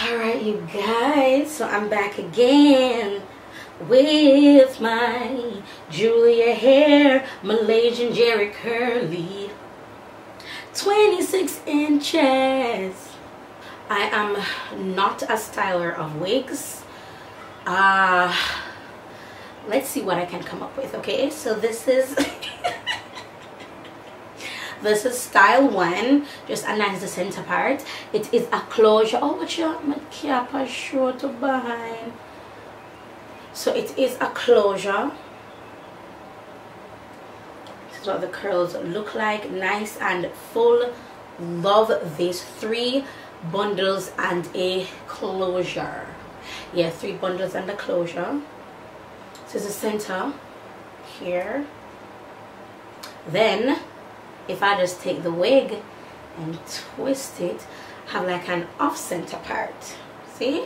Alright, you guys, so I'm back again with my Julia Hair Malaysian CherryCurl 26 inches. I am not a styler of wigs. Let's see what I can come up with. Okay, so this is this is style 1, just a nice the center part. It is a closure. Oh, watch out, my cap is short behind. So it is a closure. This is what the curls look like, nice and full. Love these 3 bundles and a closure. Yeah, 3 bundles and a closure. So it's the center here. Then if I just take the wig and twist it, have like an off center part. See?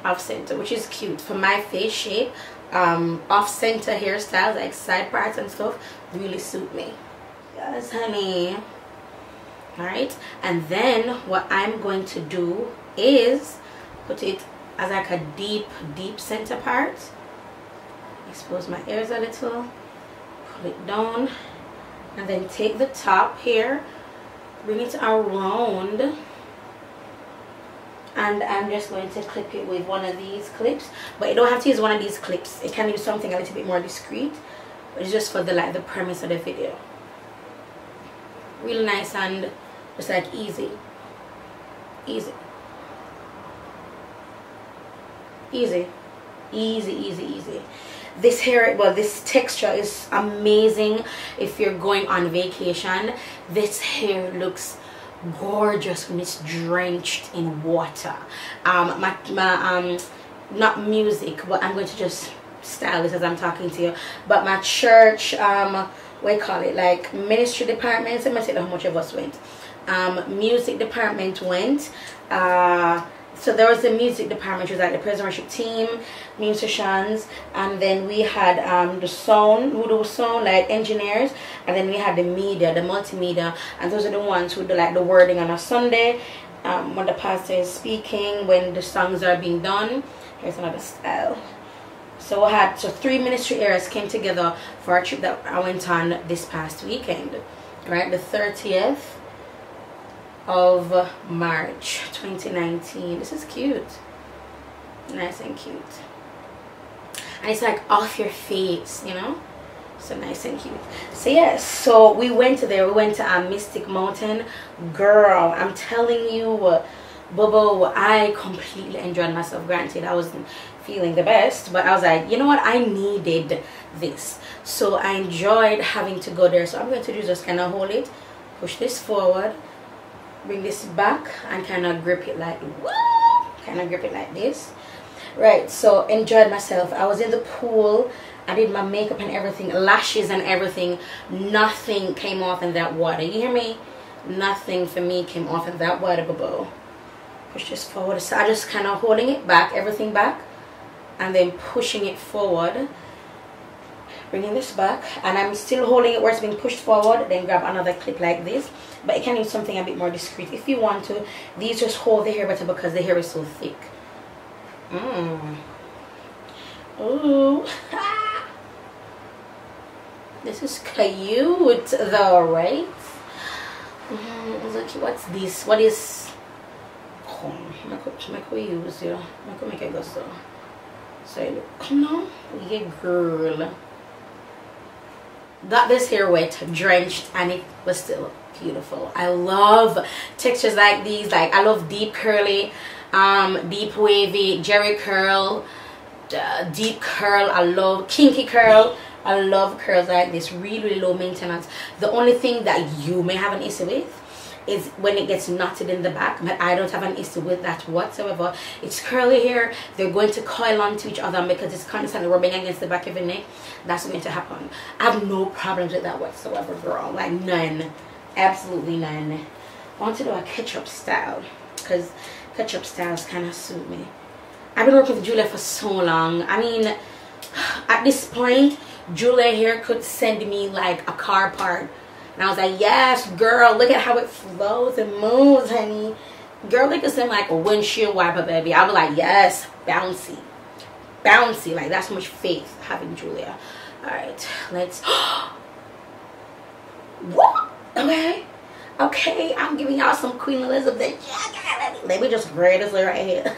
Off center, which is cute for my face shape. Off center hairstyles like side parts and stuff really suit me. Yes, honey. Alright, and then what I'm going to do is put it as like a deep center part. Expose my ears a little, pull it down, and then take the top here, bring it around, and I'm just going to clip it with one of these clips. But you don't have to use one of these clips. It can use something a little bit more discreet, but it's just for the premise of the video. Really nice and just like easy. This hair, well, this texture is amazing if you're going on vacation. This hair looks gorgeous when it's drenched in water. Not music, but I'm going to just style this as I'm talking to you. But my church, what do you call it, like ministry department, so I'm gonna tell you how much of us went. Music department went. So there was the music department, which was like the praise and worship team, musicians, and then we had the sound, who do sound, like engineers, and then we had the media, the multimedia, and those are the ones who do like the wording on a Sunday, when the pastor is speaking, when the songs are being done. Here's another style. So I had 3 ministry areas came together for a trip that I went on this past weekend, right, the 30th of March 2019. This is cute, nice and cute, and it's like off your face, you know, so nice and cute. So yes, so we went there, we went to Mystic Mountain. Girl, I'm telling you, Bobo, I completely enjoyed myself. Granted, I wasn't feeling the best, but I was like, you know what, I needed this, so I enjoyed having to go there. So I'm going to do just kind of hold it, push this forward, bring this back, and kind of grip it like, woo, kind of grip it like this, right? So enjoyed myself. I was in the pool, I did my makeup and everything, lashes and everything. Nothing came off in that water, you hear me? Nothing for me came off in that water, boo. Push this forward. So I just kind of holding it back, everything back, and then pushing it forward, bringing this back, and I'm still holding it where it's being pushed forward. Then grab another clip like this, but you can use something a bit more discreet if you want to. These just hold the hair better because the hair is so thick. Ooh. This is cute though, right? Look, what's this? What is, make we use, you know, make it go so. So look, come on, yeah, girl. Got this hair wet, drenched, and it was still beautiful. I love textures like these. Like, I love deep curly, deep wavy, CherryCurl, deep curl. I love kinky curl. I love curls like this, really low maintenance. The only thing that you may have an issue with is when it gets knotted in the back, but I don't have an issue with that whatsoever. It's curly hair, they're going to coil onto each other, because it's constantly rubbing against the back of your neck. That's going to happen. I have no problems with that whatsoever, girl. Like, none, absolutely none. I want to do a ketchup style, because ketchup styles kind of suit me. I've been working with Julia for so long. I mean, at this point, Julia Hair could send me like a car part And I was like, yes, girl, look at how it flows and moves, honey. girl, they could send like a windshield wiper, baby. I'll be like, yes, bouncy, bouncy. Like that's much faith having Julia. All right, let's. What? Okay, I'm giving y'all some Queen Elizabeth. Yeah, let me just braid this right here.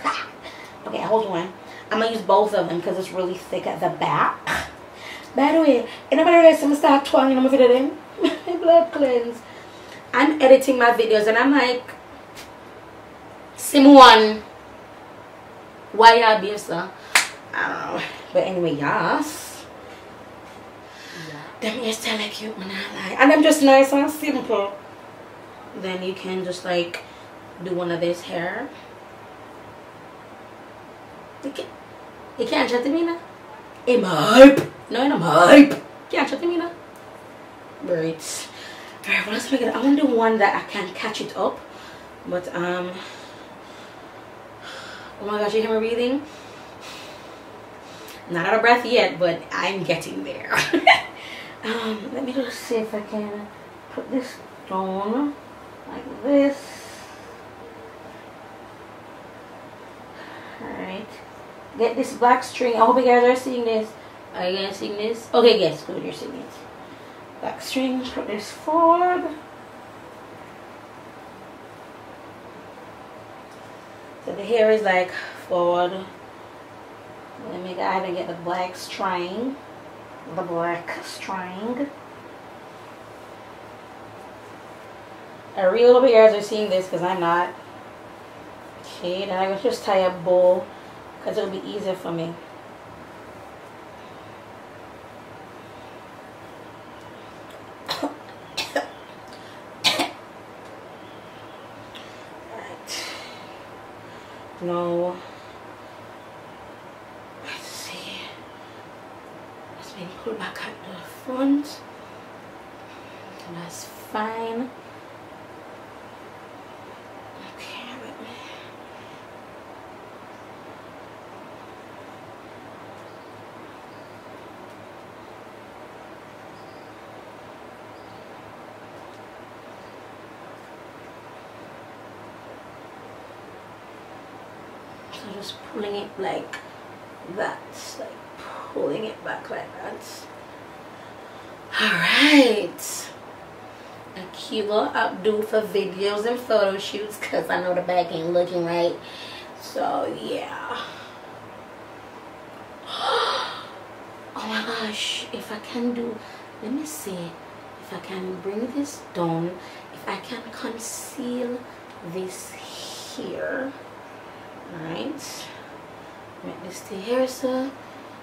Okay, hold on. I'm gonna use both of them because it's really thick at the back. By the way, anybody ready to start twanging my video then? My blood cleanse. I'm editing my videos and I'm like, Simone, why y'all be so? I don't know. But anyway, yes. Them hairstyle like cute, man. I like, and I'm just nice and simple. Then you can just like do one of this hair. You can't chat to me now. I'm hype. No, I'm hype. Can't chat to me now. Right. Alright, well, let's make it. I want to do one that I can catch it up. But oh my gosh, you hear me breathing? Not out of breath yet, but I'm getting there. Let me just see if I can put this down like this. Alright. Get this black string. I hope you guys are seeing this. Are you guys seeing this? Okay, yes, good, you're seeing it. Black string, put this forward. So the hair is like forward. Let me go ahead and get the black string. The black string. I really hope you guys are seeing this because I'm not. Okay, then I will just tie a bow because it'll be easier for me. Alright. No. Let's see. Let's maybe pull back at the front. And that's fine. So just pulling it like that, like pulling it back like that. Alright. A cute little updo for videos and photo shoots because I know the back ain't looking right. So yeah. Oh my gosh. If I can do, let me see. If I can bring this down. If I can conceal this here. Alright, make this stay here, so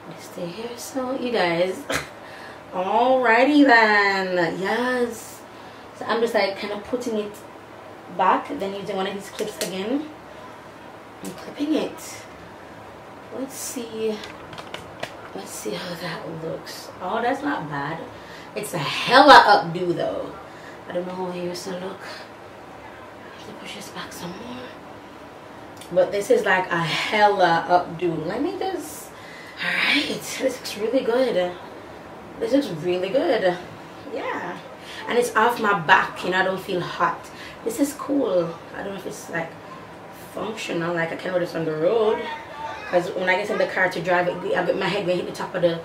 this stay here, so you guys. Alrighty then, yes. So I'm just like kind of putting it back, then using one of these clips again and clipping it. Let's see how that looks. Oh, that's not bad. It's a hella updo though. I don't know how here's to look. Let me push this back some more. But this is like a hella updo. Let me just. Alright, this looks really good. This looks really good. Yeah. And it's off my back, you know, I don't feel hot. This is cool. I don't know if it's like functional, like I can wear this on the road. Because when I get in the car to drive it, I get my head going to hit the top of the.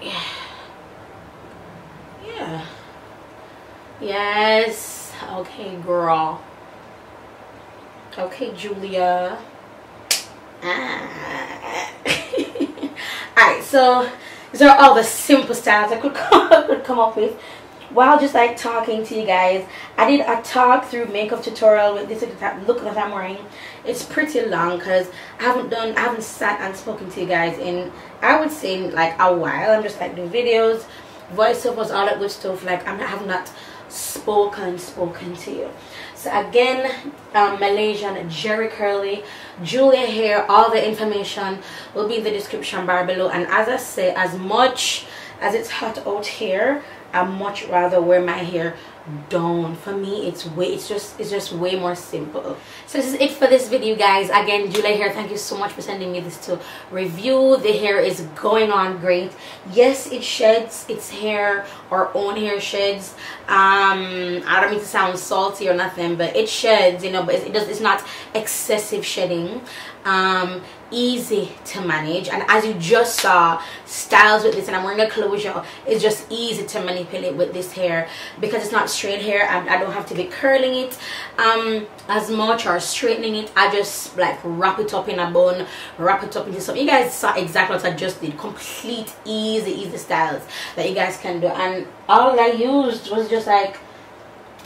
Yeah. Yeah. Yes. Okay, girl. Okay, Julia. Alright, so these are all the simple styles I could come up with while just like talking to you guys. I did a talk through makeup tutorial with this look that I'm wearing. It's pretty long because I haven't sat and spoken to you guys in, I would say, like a while. I'm just like doing videos, voiceovers, all that good stuff. Like I have not spoken to you. So again, Malaysian CherryCurl, Julia hair, all the information will be in the description bar below. And as I say, as much as it's hot out here, I much rather wear my hair don't. For me, it's just way more simple. So this is it for this video, guys. Again, Julia Hair, thank you so much for sending me this to review. The hair is going on great. Yes, it sheds its hair, our own hair sheds. I don't mean to sound salty or nothing, but it sheds, you know, but it's not excessive shedding. Easy to manage, and as you just saw, styles with this, and I'm wearing a closure, it's just easy to manipulate with this hair because it's not straight hair. I don't have to be curling it as much or straightening it. I just like wrap it up in a bun, wrap it up into something. You guys saw exactly what I just did. Complete easy styles that you guys can do, and all I used was just like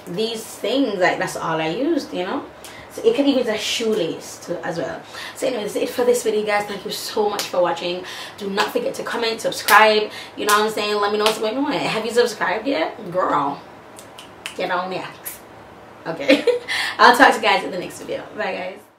these things. Like, that's all I used, you know. So it can even be a shoelace too as well. So anyway, that's it for this video, guys. Thank you so much for watching. Do not forget to comment, subscribe, you know what I'm saying. Let me know what's going on. Have you subscribed yet? Girl, get on that. Okay. I'll talk to you guys in the next video. Bye, guys.